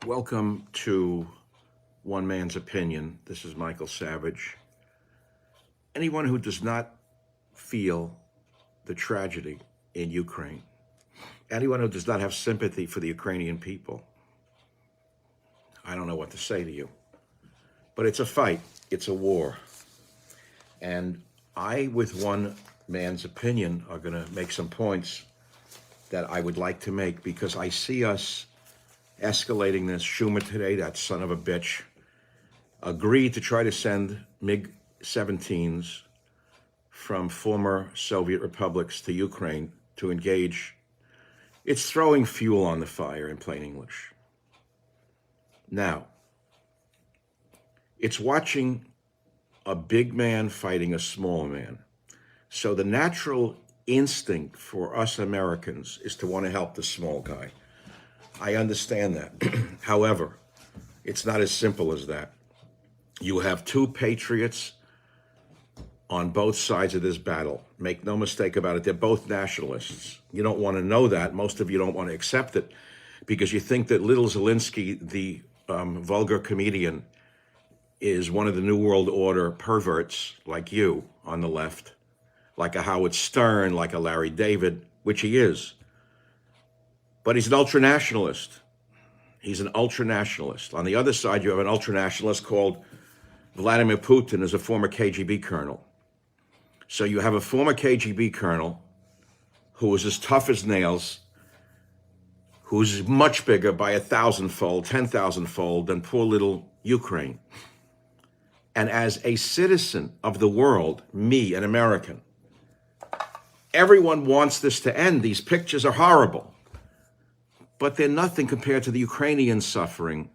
Welcome to One Man's Opinion. This is Michael Savage. Anyone who does not feel the tragedy in Ukraine, anyone who does not have sympathy for the Ukrainian people, I don't know what to say to you. But it's a fight, it's a war. And I, with One Man's Opinion, are going to make some points that I would like to make because I see us escalating this. Schumer today, that son of a bitch, agreed to try to send MiG-17s from former Soviet republics to Ukraine to engage. It's throwing fuel on the fire, in plain English. Now, it's watching a big man fighting a small man. So the natural instinct for us Americans is to want to help the small guy. I understand that. However, it's not as simple as that. You have two patriots on both sides of this battle. Make no mistake about it, they're both nationalists. You don't want to know that. Most of you don't want to accept it because you think that little Zelensky, the vulgar comedian, is one of the New World Order perverts like you on the left, like a Howard Stern, like a Larry David, which he is. But he's an ultranationalist. He's an ultranationalist. On the other side, you have an ultranationalist called Vladimir Putin, who's a former KGB colonel. So you have a former KGB colonel who is as tough as nails, who's much bigger by 1,000-fold, 10,000-fold than poor little Ukraine. And as a citizen of the world, me, an American, everyone wants this to end. These pictures are horrible. But they're nothing compared to the Ukrainian suffering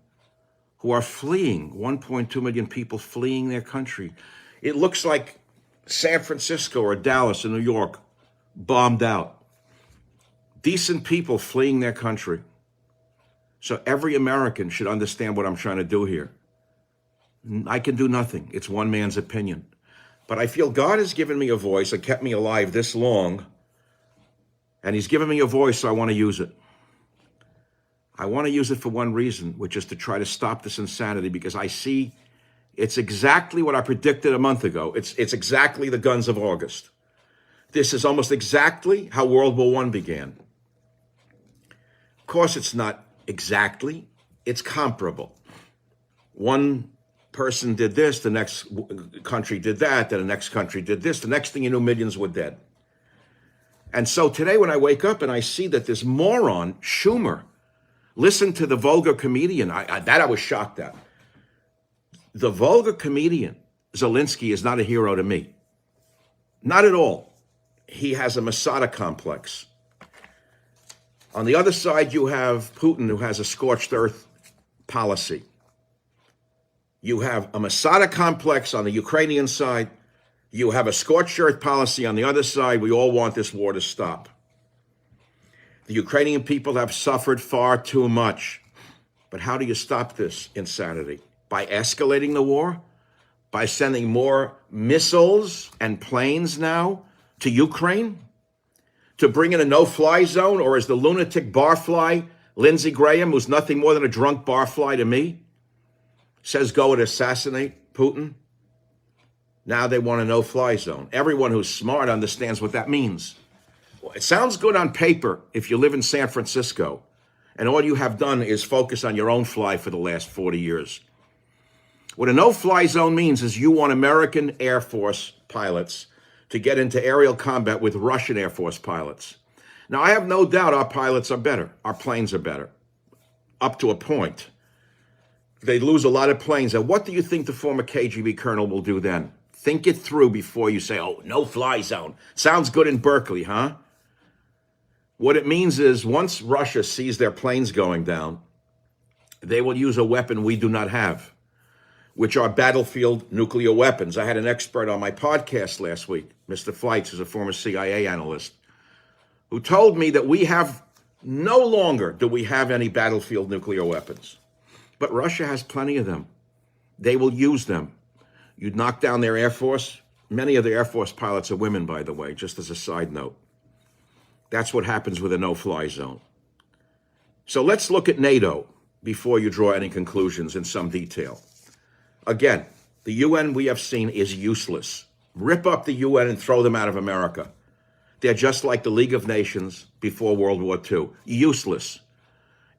who are fleeing, 1.2 million people fleeing their country. It looks like San Francisco or Dallas or New York bombed out. Decent people fleeing their country. So every American should understand what I'm trying to do here. I can do nothing. It's one man's opinion. But I feel God has given me a voice and kept me alive this long. And he's given me a voice, so I want to use it. I want to use it for one reason, which is to try to stop this insanity, because I see it's exactly what I predicted a month ago. It's exactly the guns of August. This is almost exactly how World War I began. Of course, it's not exactly. It's comparable. One person did this, the next country did that, then the next country did this. The next thing you knew, millions were dead. And so today when I wake up and I see that this moron, Schumer, listen to the vulgar comedian, I was shocked at. The vulgar comedian, Zelensky, is not a hero to me. Not at all. He has a Masada complex. On the other side, you have Putin, who has a scorched earth policy. You have a Masada complex on the Ukrainian side. You have a scorched earth policy on the other side. We all want this war to stop. The Ukrainian people have suffered far too much. But how do you stop this insanity? By escalating the war? By sending more missiles and planes now to Ukraine? To bring in a no-fly zone? Or as the lunatic barfly, Lindsey Graham, who's nothing more than a drunk barfly to me, says go and assassinate Putin? Now they want a no-fly zone. Everyone who's smart understands what that means. Well, it sounds good on paper if you live in San Francisco and all you have done is focus on your own fly for the last 40 years. What a no-fly zone means is you want American Air Force pilots to get into aerial combat with Russian Air Force pilots. Now, I have no doubt our pilots are better. Our planes are better, up to a point. They lose a lot of planes. And what do you think the former KGB colonel will do then? Think it through before you say, oh, no-fly zone. Sounds good in Berkeley, huh? What it means is once Russia sees their planes going down, they will use a weapon we do not have, which are battlefield nuclear weapons. I had an expert on my podcast last week, Mr. Fleitz, who's a former CIA analyst, who told me that we have no longer do we have any battlefield nuclear weapons. But Russia has plenty of them. They will use them. You'd knock down their Air Force. Many of the Air Force pilots are women, by the way, just as a side note. That's what happens with a no-fly zone. So let's look at NATO. before you draw any conclusions in some detail. Again, the UN we have seen is useless. Rip up the UN and throw them out of America. They're just like the League of Nations before World War II. Useless.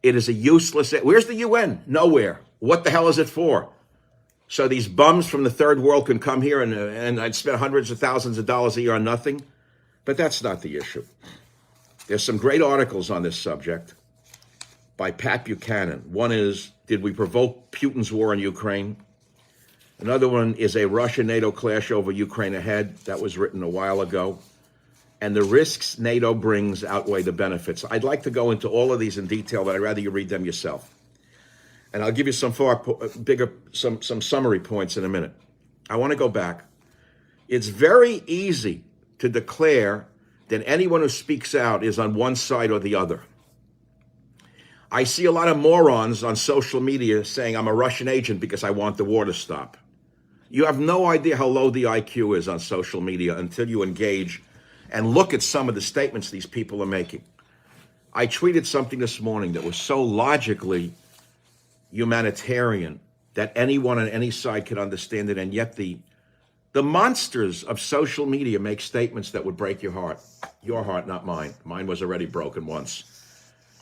It is a useless. Where's the UN? Nowhere. What the hell is it for? So these bums from the third world can come here and I'd spend hundreds of thousands of dollars a year on nothing? But that's not the issue. There's some great articles on this subject by Pat Buchanan. One is, did we provoke Putin's war in Ukraine? Another one is a Russia-NATO clash over Ukraine ahead. That was written a while ago. And the risks NATO brings outweigh the benefits. I'd like to go into all of these in detail, but I'd rather you read them yourself. And I'll give you some some summary points in a minute. I want to go back. It's very easy to declare that anyone who speaks out is on one side or the other. I see a lot of morons on social media saying I'm a Russian agent because I want the war to stop. You have no idea how low the IQ is on social media until you engage and look at some of the statements these people are making. I tweeted something this morning that was so logically humanitarian that anyone on any side could understand it, and yet the monsters of social media make statements that would break your heart. Your heart, not mine. Mine was already broken once,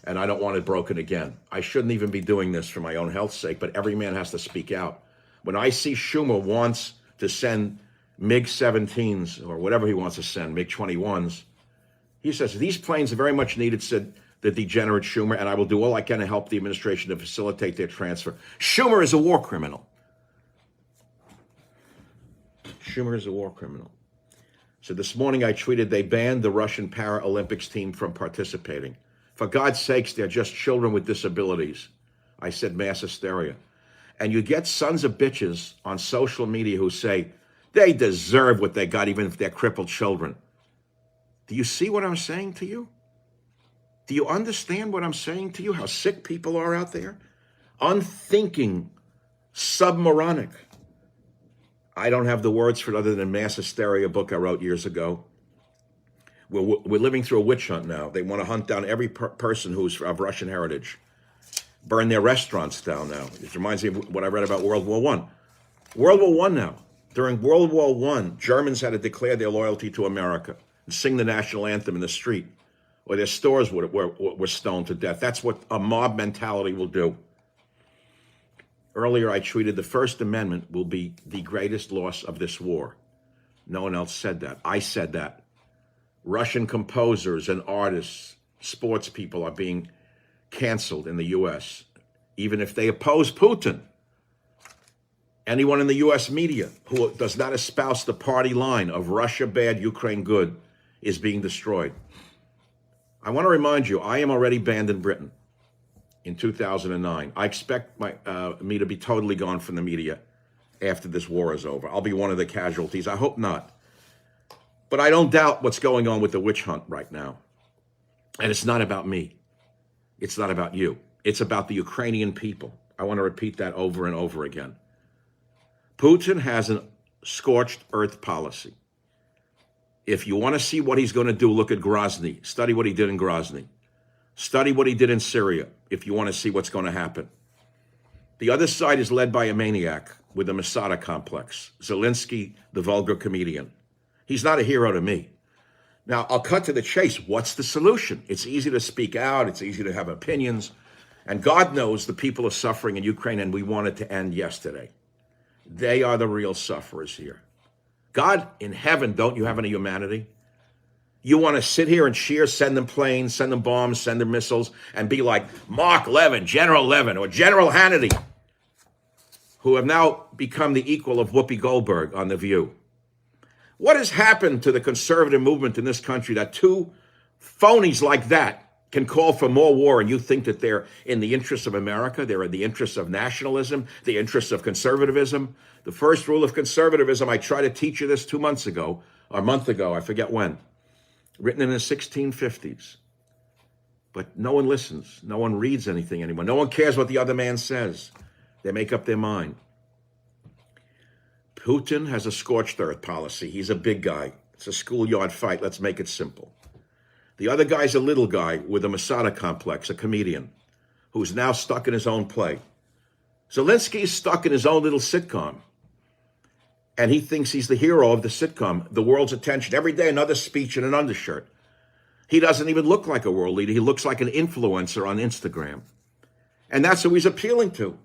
and I don't want it broken again. I shouldn't even be doing this for my own health's sake, but every man has to speak out. When I see Schumer wants to send MiG-17s or whatever he wants to send, MiG-21s, he says, these planes are very much needed, said the degenerate Schumer, and I will do all I can to help the administration to facilitate their transfer. Schumer is a war criminal. Schumer is a war criminal. So this morning I tweeted they banned the Russian Paralympics team from participating. For God's sakes, they're just children with disabilities. I said mass hysteria. And you get sons of bitches on social media who say they deserve what they got even if they're crippled children. Do you see what I'm saying to you? Do you understand what I'm saying to you? How sick people are out there? Unthinking, submoronic. I don't have the words for it other than mass hysteria, a book I wrote years ago. We're living through a witch hunt now. They want to hunt down every person who's of Russian heritage. Burn their restaurants down now. It reminds me of what I read about World War I. World War I now. During World War I, Germans had to declare their loyalty to America and sing the national anthem in the street, or their stores were stoned to death. That's what a mob mentality will do. Earlier, I tweeted the First Amendment will be the greatest loss of this war. No one else said that. I said that. Russian composers and artists, sports people are being canceled in the U.S., even if they oppose Putin. Anyone in the U.S. media who does not espouse the party line of Russia bad, Ukraine good is being destroyed. I want to remind you, I am already banned in Britain in 2009. I expect me to be totally gone from the media after this war is over. I'll be one of the casualties. I hope not. But I don't doubt what's going on with the witch hunt right now. And it's not about me. It's not about you. It's about the Ukrainian people. I want to repeat that over and over again. Putin has a scorched earth policy. If you want to see what he's going to do, look at Grozny. Study what he did in Grozny. Study what he did in Syria if you want to see what's going to happen. The other side is led by a maniac with a Masada complex. Zelensky, the vulgar comedian. He's not a hero to me. Now, I'll cut to the chase. What's the solution? It's easy to speak out. It's easy to have opinions. And God knows the people are suffering in Ukraine, and we want it to end yesterday. They are the real sufferers here. God in heaven, don't you have any humanity? You want to sit here and cheer, send them planes, send them bombs, send them missiles, and be like Mark Levin, General Levin, or General Hannity, who have now become the equal of Whoopi Goldberg on The View. What has happened to the conservative movement in this country that two phonies like that can call for more war, and you think that they're in the interests of America, they're in the interests of nationalism, the interests of conservatism? The first rule of conservatism, I tried to teach you this 2 months ago, or a month ago, I forget when, written in the 1650s. But no one listens. No one reads anything anymore. No one cares what the other man says. They make up their mind. Putin has a scorched earth policy. He's a big guy. It's a schoolyard fight. Let's make it simple. The other guy's a little guy with a Masada complex, a comedian, who's now stuck in his own play. Zelensky is stuck in his own little sitcom, and he thinks he's the hero of the sitcom, the world's attention. Every day, another speech in an undershirt. He doesn't even look like a world leader. He looks like an influencer on Instagram. And that's who he's appealing to.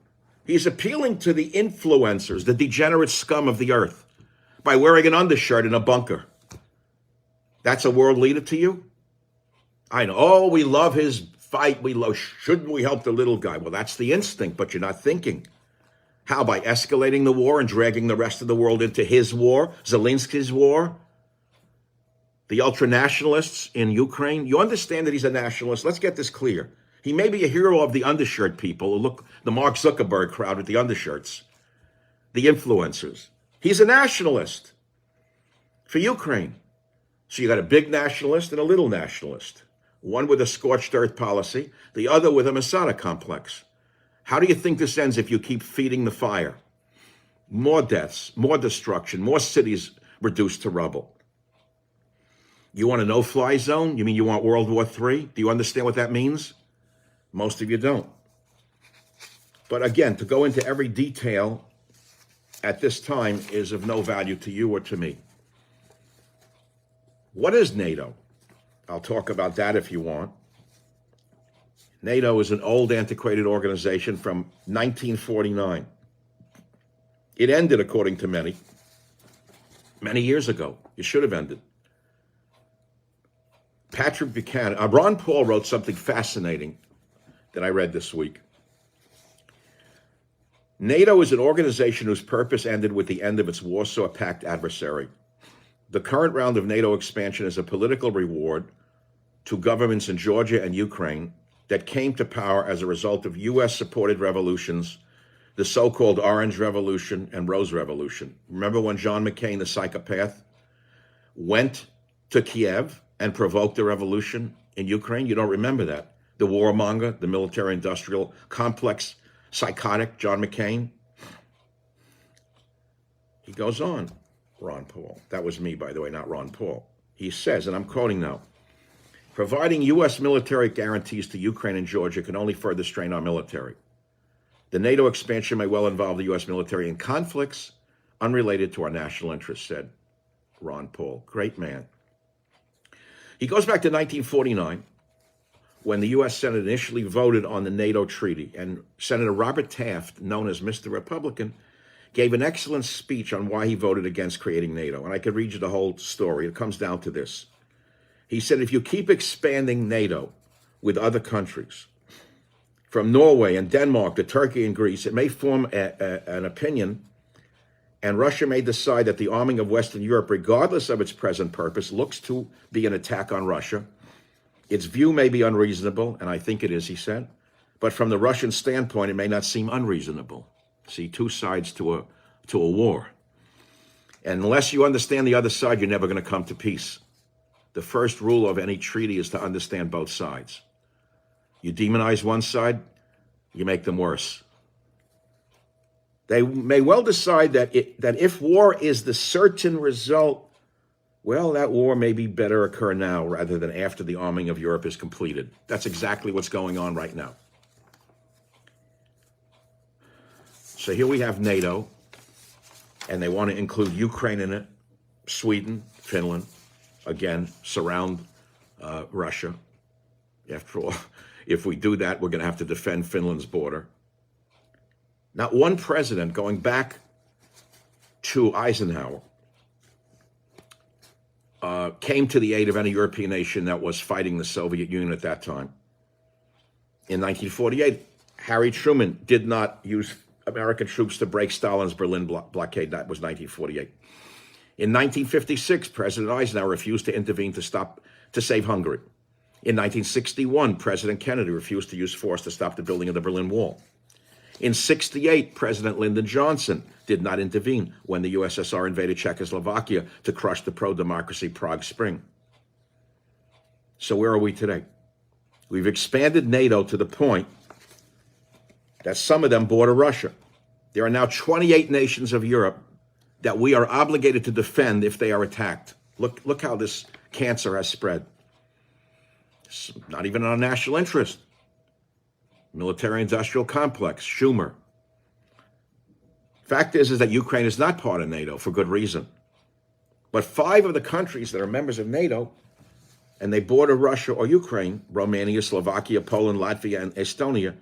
He's appealing to the influencers, the degenerate scum of the earth, by wearing an undershirt in a bunker. That's a world leader to you? I know. Oh, we love his fight. Shouldn't we help the little guy? Well, that's the instinct, but you're not thinking. How? By escalating the war and dragging the rest of the world into his war, Zelensky's war? The ultra-nationalists in Ukraine? You understand that he's a nationalist? Let's get this clear. He may be a hero of the undershirt people who look, the Mark Zuckerberg crowd with the undershirts, the influencers. He's a nationalist for Ukraine. So you got a big nationalist and a little nationalist. One with a scorched earth policy, the other with a Masada complex. How do you think this ends if you keep feeding the fire? More deaths, more destruction, more cities reduced to rubble. You want a no-fly zone? You mean you want World War III? Do you understand what that means? Most of you don't. But again, to go into every detail at this time is of no value to you or to me. What is NATO? I'll talk about that if you want. NATO is an old, antiquated organization from 1949. It ended, according to many years ago. It should have ended. Patrick Buchanan, Ron Paul wrote something fascinating that I read this week. NATO is an organization whose purpose ended with the end of its Warsaw Pact adversary. The current round of NATO expansion is a political reward to governments in Georgia and Ukraine that came to power as a result of U.S.-supported revolutions, the so-called Orange Revolution and Rose Revolution. Remember when John McCain, the psychopath, went to Kiev and provoked the revolution in Ukraine? You don't remember that. The warmonger, the military-industrial complex, psychotic John McCain. He goes on, Ron Paul. That was me, by the way, not Ron Paul. He says, and I'm quoting now, providing U.S. military guarantees to Ukraine and Georgia can only further strain our military. The NATO expansion may well involve the U.S. military in conflicts unrelated to our national interests, said Ron Paul. Great man. He goes back to 1949, when the U.S. Senate initially voted on the NATO treaty, and Senator Robert Taft, known as Mr. Republican, gave an excellent speech on why he voted against creating NATO. And I could read you the whole story. It comes down to this. He said, if you keep expanding NATO with other countries, from Norway and Denmark to Turkey and Greece, it may form an opinion, and Russia may decide that the arming of Western Europe, regardless of its present purpose, looks to be an attack on Russia. Its view may be unreasonable, and I think it is, he said, but from the Russian standpoint, it may not seem unreasonable. See, two sides to a war. And unless you understand the other side, you're never going to come to peace. The first rule of any treaty is to understand both sides. You demonize one side, you make them worse. They may well decide that if war is the certain result, well, that war may be better occur now rather than after the arming of Europe is completed. That's exactly what's going on right now. So here we have NATO, and they want to include Ukraine in it, Sweden, Finland, again, surround Russia. After all, if we do that, we're going to have to defend Finland's border. Not one president, going back to Eisenhower, came to the aid of any European nation that was fighting the Soviet Union at that time. In 1948, Harry Truman did not use American troops to break Stalin's Berlin blockade. That was 1948. In 1956, President Eisenhower refused to intervene to save Hungary. In 1961, President Kennedy refused to use force to stop the building of the Berlin Wall. In 1968, President Lyndon Johnson did not intervene when the USSR invaded Czechoslovakia to crush the pro-democracy Prague Spring. So where are we today? We've expanded NATO to the point that some of them border Russia. There are now 28 nations of Europe that we are obligated to defend if they are attacked. Look how this cancer has spread. It's not even in our national interest. military-industrial complex, Schumer. Fact is that Ukraine is not part of NATO for good reason. But 5 of the countries that are members of NATO and they border Russia or Ukraine, Romania, Slovakia, Poland, Latvia, and Estonia,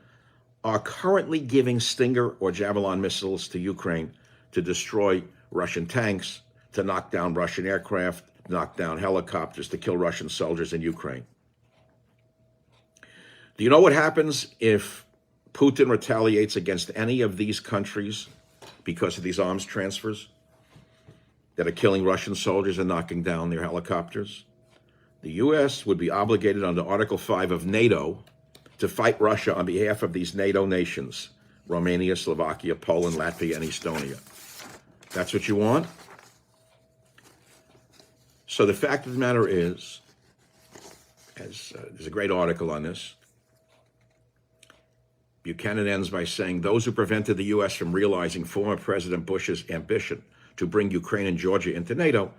are currently giving Stinger or Javelin missiles to Ukraine to destroy Russian tanks, to knock down Russian aircraft, knock down helicopters, to kill Russian soldiers in Ukraine. Do you know what happens if Putin retaliates against any of these countries because of these arms transfers that are killing Russian soldiers and knocking down their helicopters? The U.S. would be obligated under Article 5 of NATO to fight Russia on behalf of these NATO nations, Romania, Slovakia, Poland, Latvia, and Estonia. That's what you want? So the fact of the matter is, there's a great article on this. Buchanan ends by saying, those who prevented the U.S. from realizing former President Bush's ambition to bring Ukraine and Georgia into NATO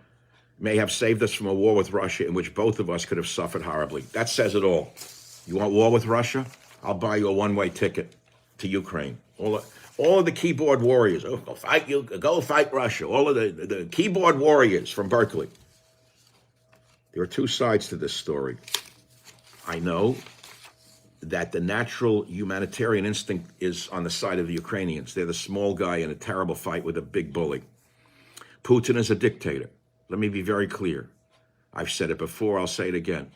may have saved us from a war with Russia in which both of us could have suffered horribly. That says it all. You want war with Russia? I'll buy you a one-way ticket to Ukraine. All of the keyboard warriors, go fight Russia. All of the keyboard warriors from Berkeley. There are 2 sides to this story. I know that the natural humanitarian instinct is on the side of the Ukrainians. They're the small guy in a terrible fight with a big bully. Putin is a dictator. Let me be very clear. I've said it before, I'll say it again.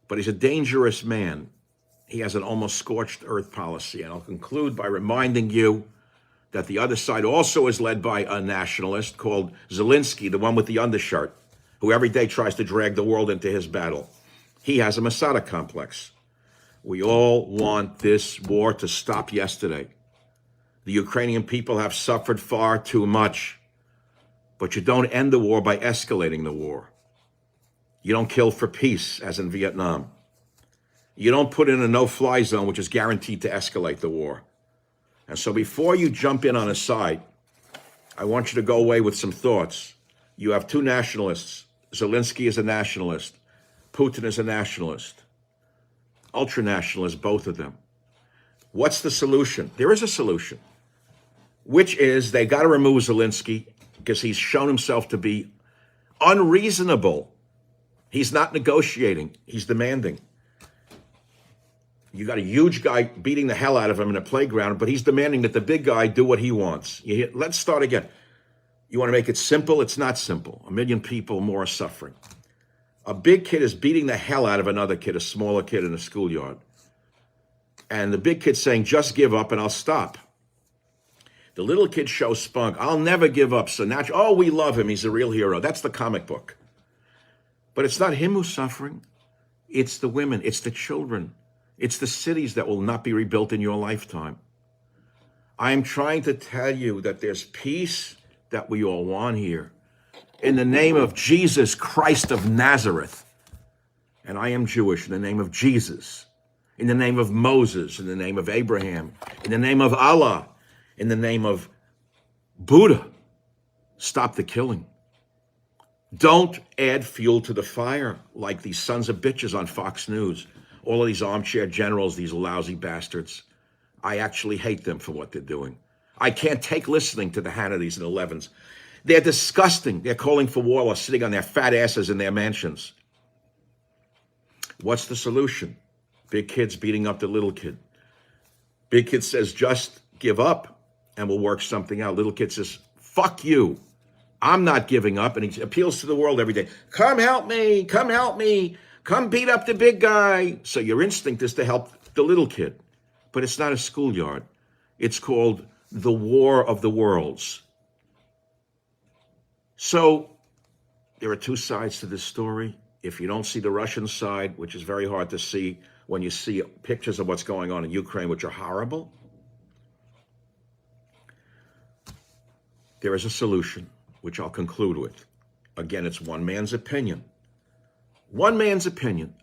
But he's a dangerous man. He has an almost scorched earth policy. And I'll conclude by reminding you that the other side also is led by a nationalist called Zelensky, the one with the undershirt, who every day tries to drag the world into his battle. He has a Masada complex. We all want this war to stop yesterday. The Ukrainian people have suffered far too much. But you don't end the war by escalating the war. You don't kill for peace, as in Vietnam. You don't put in a no-fly zone, which is guaranteed to escalate the war. And so before you jump in on a side, I want you to go away with some thoughts. You have 2 nationalists. Zelensky is a nationalist. Putin is a nationalist. Ultra-nationalists, both of them. What's the solution? There is a solution, which is they got to remove Zelensky because he's shown himself to be unreasonable. He's not negotiating. He's demanding. You got a huge guy beating the hell out of him in a playground, but he's demanding that the big guy do what he wants. Let's start again. You want to make it simple? It's not simple. 1 million people more are suffering. A big kid is beating the hell out of another kid, a smaller kid in a schoolyard. And the big kid's saying, just give up and I'll stop. The little kid shows spunk. I'll never give up. So natural. Oh, we love him. He's a real hero. That's the comic book. But it's not him who's suffering. It's the women. It's the children. It's the cities that will not be rebuilt in your lifetime. I am trying to tell you that there's peace that we all want here. In the name of Jesus Christ of Nazareth. And I am Jewish. In the name of Jesus. In the name of Moses. In the name of Abraham. In the name of Allah. In the name of Buddha. Stop the killing. Don't add fuel to the fire like these sons of bitches on Fox News. All of these armchair generals, these lousy bastards. I actually hate them for what they're doing. I can't take listening to the Hannitys and the Levins. They're disgusting. They're calling for war while sitting on their fat asses in their mansions. What's the solution? Big kid's beating up the little kid. Big kid says, just give up and we'll work something out. Little kid says, fuck you. I'm not giving up. And he appeals to the world every day. Come help me. Come help me. Come beat up the big guy. So your instinct is to help the little kid. But it's not a schoolyard. It's called the War of the Worlds. So there are 2 sides to this story. If you don't see the Russian side, which is very hard to see when you see pictures of what's going on in Ukraine, which are horrible, there is a solution, which I'll conclude with. Again, it's one man's opinion. One man's opinion.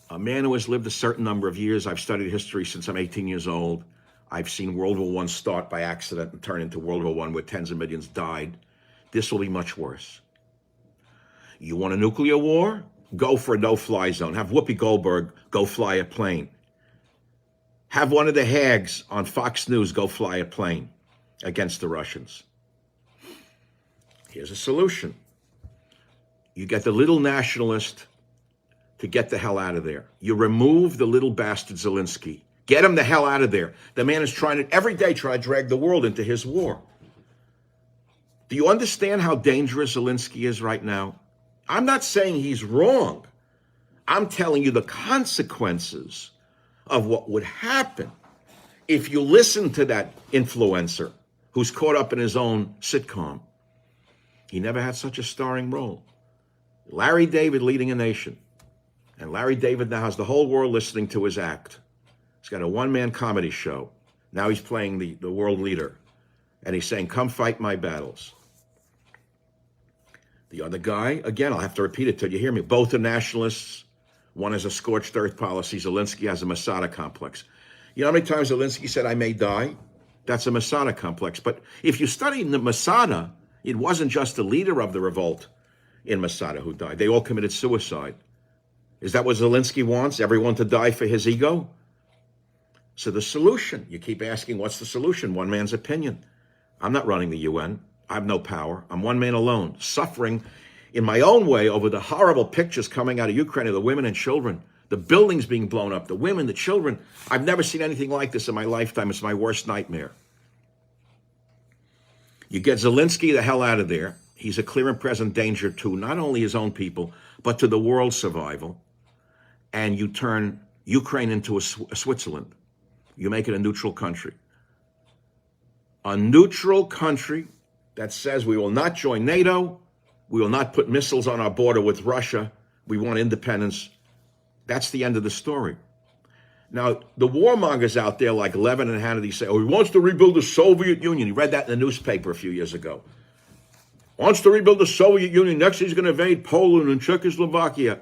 A man who has lived a certain number of years. I've studied history since I'm 18 years old. I've seen World War I start by accident and turn into World War I where tens of millions died. This will be much worse. You want a nuclear war? Go for a no-fly zone. Have Whoopi Goldberg go fly a plane. Have one of the hags on Fox News go fly a plane against the Russians. Here's a solution. You get the little nationalist to get the hell out of there. You remove the little bastard Zelensky. Get him the hell out of there. The man is trying to, every day, try to drag the world into his war. Do you understand how dangerous Zelensky is right now? I'm not saying he's wrong. I'm telling you the consequences of what would happen if you listen to that influencer who's caught up in his own sitcom. He never had such a starring role. Larry David leading a nation. And Larry David now has the whole world listening to his act. He's got a one-man comedy show. Now he's playing the world leader. And he's saying, come fight my battles. The other guy, again, I'll have to repeat it till you hear me. Both are nationalists. One has a scorched earth policy. Zelensky has a Masada complex. You know how many times Zelensky said, I may die? That's a Masada complex. But if you study the Masada, it wasn't just the leader of the revolt in Masada who died. They all committed suicide. Is that what Zelensky wants? Everyone to die for his ego? So the solution, you keep asking, what's the solution? One man's opinion. I'm not running the UN. I have no power. I'm one man alone, suffering in my own way over the horrible pictures coming out of Ukraine of the women and children, the buildings being blown up, the women, the children. I've never seen anything like this in my lifetime. It's my worst nightmare. You get Zelensky the hell out of there. He's a clear and present danger to not only his own people, but to the world's survival. And you turn Ukraine into a Switzerland. You make it a neutral country. A neutral country that says we will not join NATO, we will not put missiles on our border with Russia, we want independence. That's the end of the story. Now, the warmongers out there like Levin and Hannity say, oh, he wants to rebuild the Soviet Union. He read that in the newspaper a few years ago. Wants to rebuild the Soviet Union. Next, he's going to invade Poland and Czechoslovakia.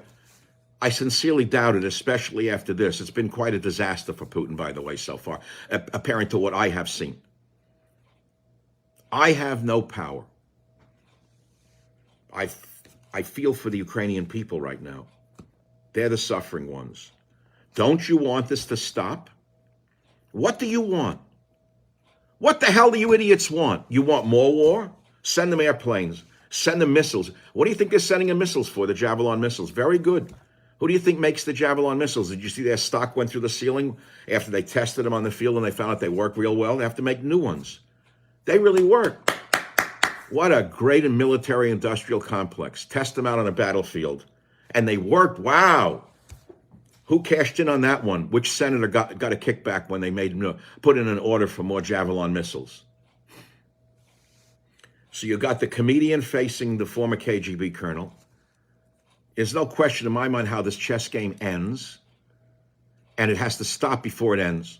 I sincerely doubt it, especially after this. It's been quite a disaster for Putin, by the way, so far, apparent to what I have seen. I have no power. I feel for the Ukrainian people right now. They're the suffering ones. Don't you want this to stop? What do you want? What the hell do you idiots want? You want more war? Send them airplanes. Send them missiles. What do you think they're sending them missiles for? The Javelin missiles. Very good. Who do you think makes the Javelin missiles? Did you see their stock went through the ceiling after they tested them on the field and they found out they work real well? They have to make new ones. They really work. What a great military industrial complex. Test them out on a battlefield. And they worked. Wow. Who cashed in on that one? Which senator got a kickback when they put in an order for more Javelin missiles? So you got the comedian facing the former KGB colonel. There's no question in my mind how this chess game ends. And it has to stop before it ends.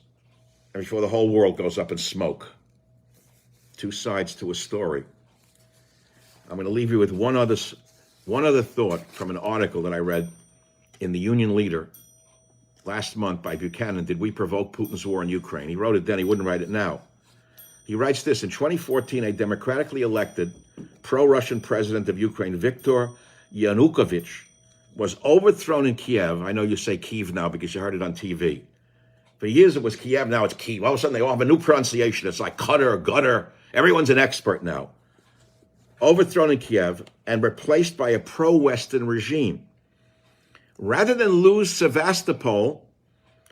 And before the whole world goes up in smoke. Two sides to a story. I'm going to leave you with one other thought from an article that I read in the Union Leader last month by Buchanan. Did we provoke Putin's war in Ukraine? He wrote it then. He wouldn't write it now. He writes this: in 2014, a democratically elected pro-Russian president of Ukraine, Viktor Yanukovych, was overthrown in Kiev. I know you say Kiev now because you heard it on TV. For years it was Kiev, now it's Kiev. All of a sudden they all have a new pronunciation. It's like Qatar, gutter. Everyone's an expert now. Overthrown in Kiev and replaced by a pro-Western regime. Rather than lose Sevastopol,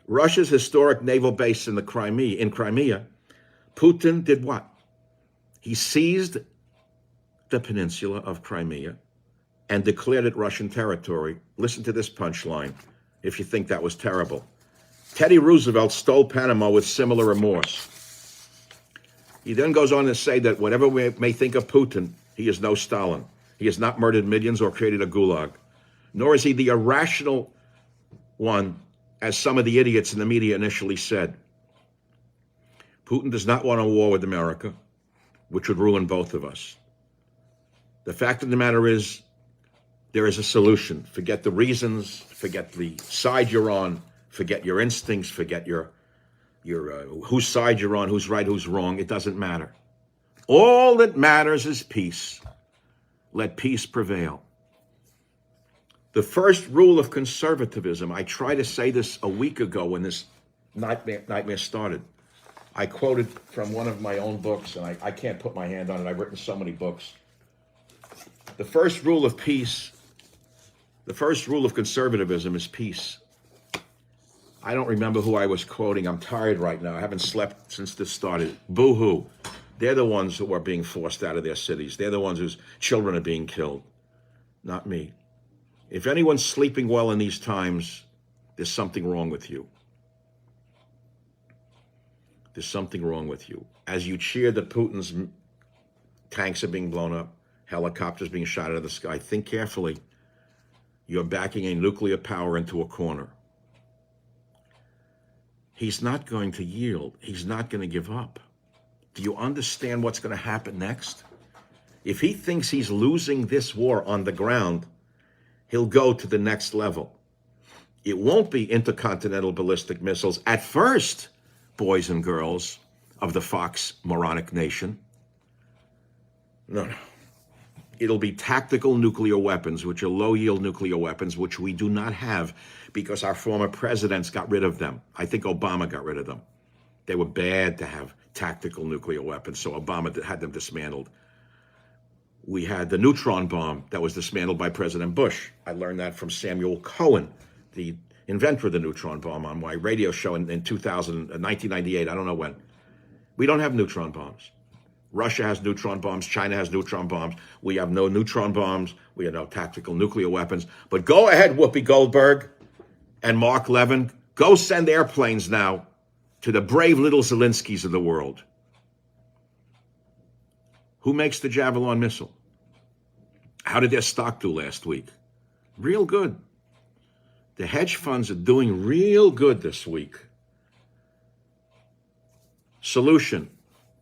Russia's historic naval base in Crimea, Putin did what? He seized the peninsula of Crimea and declared it Russian territory. Listen to this punchline, if you think that was terrible. Teddy Roosevelt stole Panama with similar remorse. He then goes on to say that whatever we may think of Putin, he is no Stalin. He has not murdered millions or created a gulag. Nor is he the irrational one, as some of the idiots in the media initially said. Putin does not want a war with America, which would ruin both of us. The fact of the matter is, there is a solution. Forget the reasons, forget the side you're on, forget your instincts, forget your whose side you're on, who's right, who's wrong. It doesn't matter. All that matters is peace. Let peace prevail. The first rule of conservatism, I tried to say this a week ago when this nightmare started. I quoted from one of my own books, and I can't put my hand on it. I've written so many books. The first rule of peace, the first rule of conservatism is peace. I don't remember who I was quoting. I'm tired right now. I haven't slept since this started. Boo-hoo. They're the ones who are being forced out of their cities. They're the ones whose children are being killed, not me. If anyone's sleeping well in these times, there's something wrong with you. There's something wrong with you. As you cheer that Putin's tanks are being blown up, helicopters being shot out of the sky, think carefully. You're backing a nuclear power into a corner. He's not going to yield. He's not going to give up. Do you understand what's going to happen next? If he thinks he's losing this war on the ground, he'll go to the next level. It won't be intercontinental ballistic missiles at first, boys and girls of the Fox moronic nation. No. It'll be tactical nuclear weapons, which are low-yield nuclear weapons, which we do not have because our former presidents got rid of them. I think Obama got rid of them. They were bad to have tactical nuclear weapons, so Obama had them dismantled. We had the neutron bomb that was dismantled by President Bush. I learned that from Samuel Cohen, the inventor of the neutron bomb, on my radio show in 1998. I don't know when. We don't have neutron bombs. Russia has neutron bombs. China has neutron bombs. We have no neutron bombs. We have no tactical nuclear weapons. But go ahead, Whoopi Goldberg and Mark Levin. Go send airplanes now to the brave little Zelenskys of the world. Who makes the Javelin missile? How did their stock do last week? Real good. The hedge funds are doing real good this week. Solution.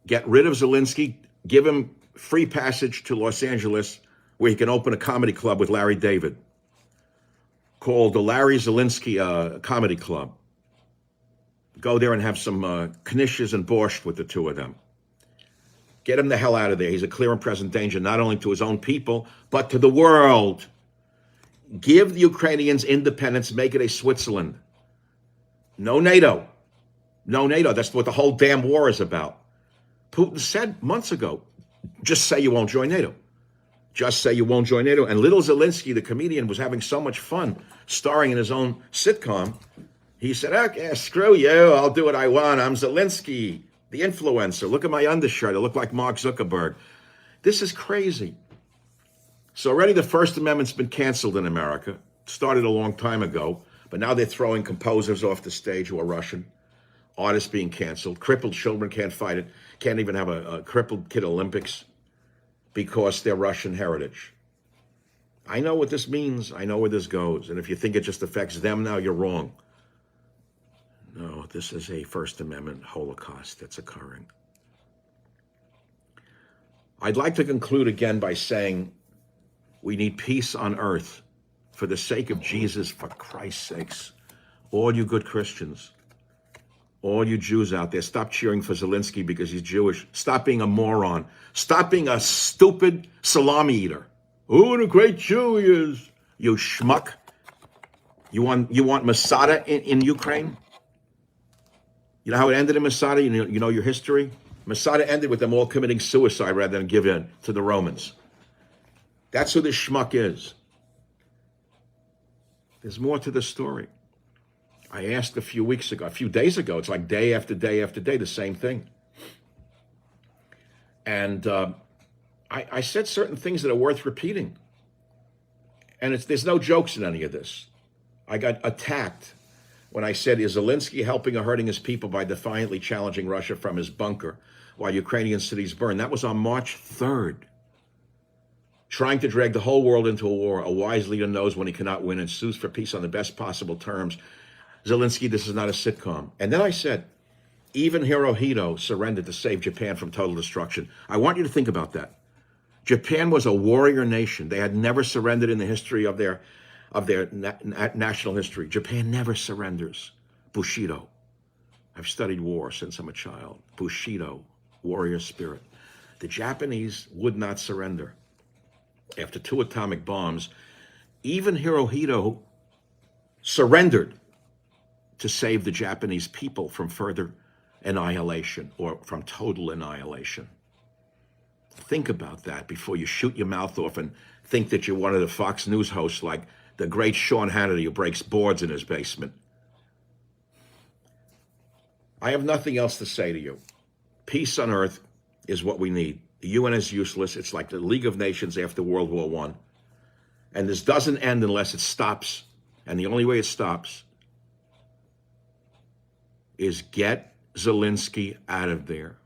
Get rid of Zelensky, give him free passage to Los Angeles where he can open a comedy club with Larry David called the Larry Zelensky Comedy Club. Go there and have some knishes and borscht with the two of them. Get him the hell out of there. He's a clear and present danger, not only to his own people, but to the world. Give the Ukrainians independence, make it a Switzerland. No NATO. No NATO. That's what the whole damn war is about. Putin said months ago, just say you won't join NATO. Just say you won't join NATO. And little Zelensky, the comedian, was having so much fun starring in his own sitcom. He said, okay, screw you. I'll do what I want. I'm Zelensky, the influencer. Look at my undershirt. I look like Mark Zuckerberg. This is crazy. So already the First Amendment's been canceled in America. It started a long time ago. But now they're throwing composers off the stage who are Russian. Artists being canceled. Crippled children can't fight it. Can't even have a crippled kid Olympics because they're Russian heritage. I know what this means. I know where this goes. And if you think it just affects them now, you're wrong. No, this is a First Amendment Holocaust that's occurring. I'd like to conclude again by saying we need peace on earth for the sake of Jesus, for Christ's sakes. All you good Christians, all you Jews out there, stop cheering for Zelensky because he's Jewish. Stop being a moron. Stop being a stupid salami eater. Oh, what a great Jew he is. You schmuck. You want Masada in Ukraine? You know how it ended in Masada? You know your history? Masada ended with them all committing suicide rather than give in to the Romans. That's who this schmuck is. There's more to the story. I asked a few days ago, it's like day after day after day, the same thing. And I said certain things that are worth repeating. And there's no jokes in any of this. I got attacked when I said, is Zelensky helping or hurting his people by defiantly challenging Russia from his bunker while Ukrainian cities burn? That was on March 3rd. Trying to drag the whole world into a war, a wise leader knows when he cannot win and sues for peace on the best possible terms. Zelensky, this is not a sitcom. And then I said, even Hirohito surrendered to save Japan from total destruction. I want you to think about that. Japan was a warrior nation. They had never surrendered in the history of their national history. Japan never surrenders. Bushido. I've studied war since I'm a child. Bushido, warrior spirit. The Japanese would not surrender. After 2 atomic bombs, even Hirohito surrendered to save the Japanese people from further annihilation or from total annihilation. Think about that before you shoot your mouth off and think that you're one of the Fox News hosts like the great Sean Hannity who breaks boards in his basement. I have nothing else to say to you. Peace on earth is what we need. The UN is useless. It's like the League of Nations after World War I. And this doesn't end unless it stops. And the only way it stops is get Zelensky out of there.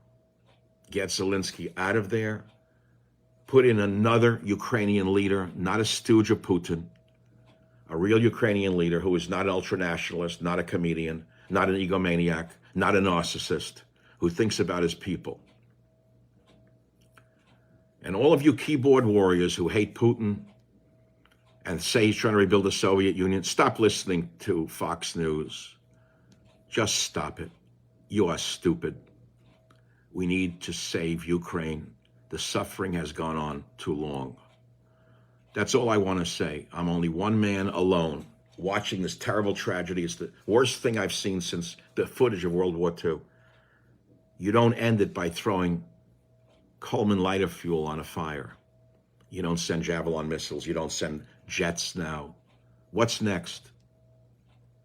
Get Zelensky out of there. Put in another Ukrainian leader, not a stooge of Putin, a real Ukrainian leader who is not an ultranationalist, not a comedian, not an egomaniac, not a narcissist, who thinks about his people. And all of you keyboard warriors who hate Putin and say he's trying to rebuild the Soviet Union, stop listening to Fox News. Just stop it. You are stupid. We need to save Ukraine. The suffering has gone on too long. That's all I want to say. I'm only one man alone watching this terrible tragedy. It's the worst thing I've seen since the footage of World War II. You don't end it by throwing Coleman lighter fuel on a fire. You don't send Javelin missiles. You don't send jets now. What's next?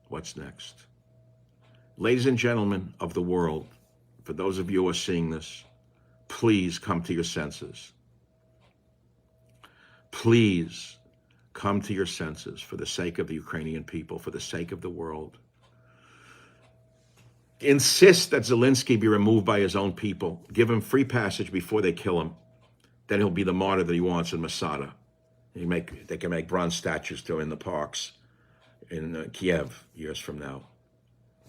What's next? Ladies and gentlemen of the world, for those of you who are seeing this, please come to your senses. Please come to your senses for the sake of the Ukrainian people, for the sake of the world. Insist that Zelensky be removed by his own people. Give him free passage before they kill him. Then he'll be the martyr that he wants in Masada. They can make bronze statues to him in the parks in Kiev years from now.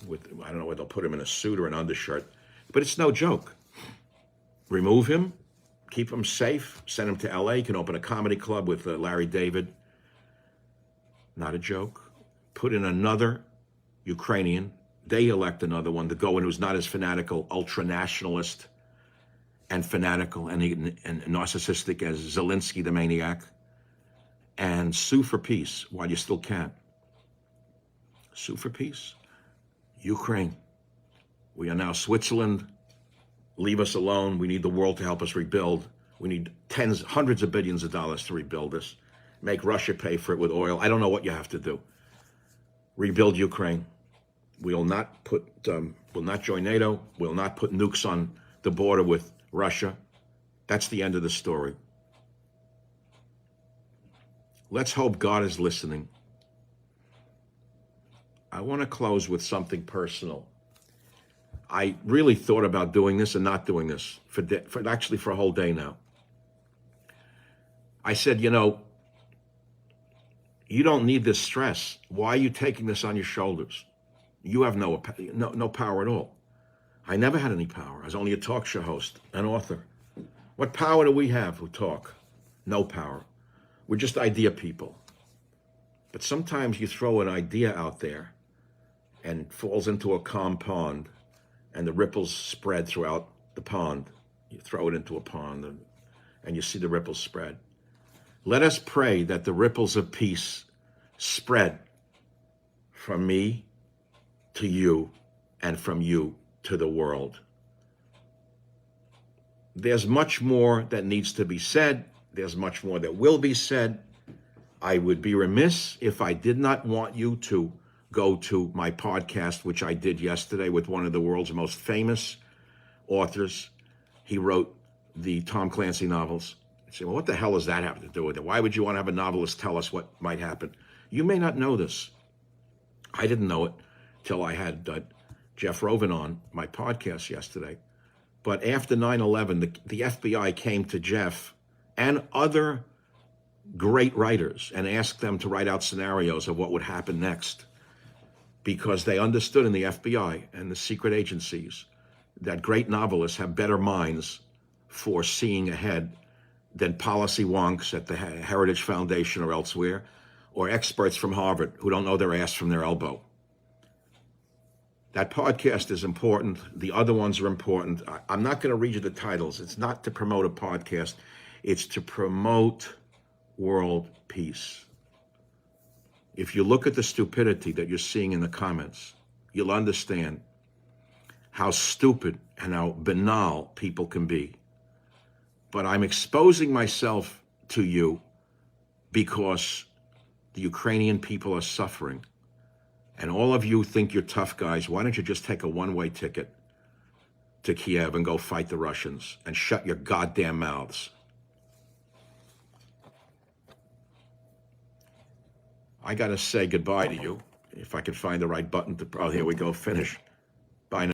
I don't know whether they'll put him in a suit or an undershirt, but it's no joke. Remove him, keep him safe, send him to LA. You can open a comedy club with Larry David. Not a joke. Put in another Ukrainian. They elect another one to go in who's not as fanatical, ultra-nationalist and fanatical and narcissistic as Zelensky, the maniac, and sue for peace while you still can. Sue for peace. Ukraine. We are now Switzerland. Leave us alone. We need the world to help us rebuild. We need hundreds of billions of dollars to rebuild this. Make Russia pay for it with oil. I don't know what you have to do. Rebuild Ukraine. We'll not join NATO. We'll not put nukes on the border with Russia. That's the end of the story. Let's hope God is listening. I want to close with something personal. I really thought about doing this and not doing this for a whole day now. I said, you don't need this stress. Why are you taking this on your shoulders? You have no power at all. I never had any power. I was only a talk show host, an author. What power do we have who talk? No power. We're just idea people. But sometimes you throw an idea out there and it falls into a calm pond and the ripples spread throughout the pond. You throw it into a pond and you see the ripples spread. Let us pray that the ripples of peace spread from me to you and from you to the world. There's much more that needs to be said. There's much more that will be said. I would be remiss if I did not want you to go to my podcast, which I did yesterday with one of the world's most famous authors. He wrote the Tom Clancy novels. You say, well, what the hell does that have to do with it? Why would you want to have a novelist tell us what might happen? You may not know this. I didn't know it till I had Jeff Rovin on my podcast yesterday. But after 9/11, the FBI came to Jeff and other great writers and asked them to write out scenarios of what would happen next, because they understood in the FBI and the secret agencies that great novelists have better minds for seeing ahead than policy wonks at the Heritage Foundation or elsewhere, or experts from Harvard who don't know their ass from their elbow. That podcast is important. The other ones are important. I'm not going to read you the titles. It's not to promote a podcast. It's to promote world peace. If you look at the stupidity that you're seeing in the comments, you'll understand how stupid and how banal people can be. But I'm exposing myself to you because the Ukrainian people are suffering. And all of you think you're tough guys. Why don't you just take a one-way ticket to Kiev and go fight the Russians and shut your goddamn mouths? I got to say goodbye to you. If I can find the right button to, oh, here we go, finish.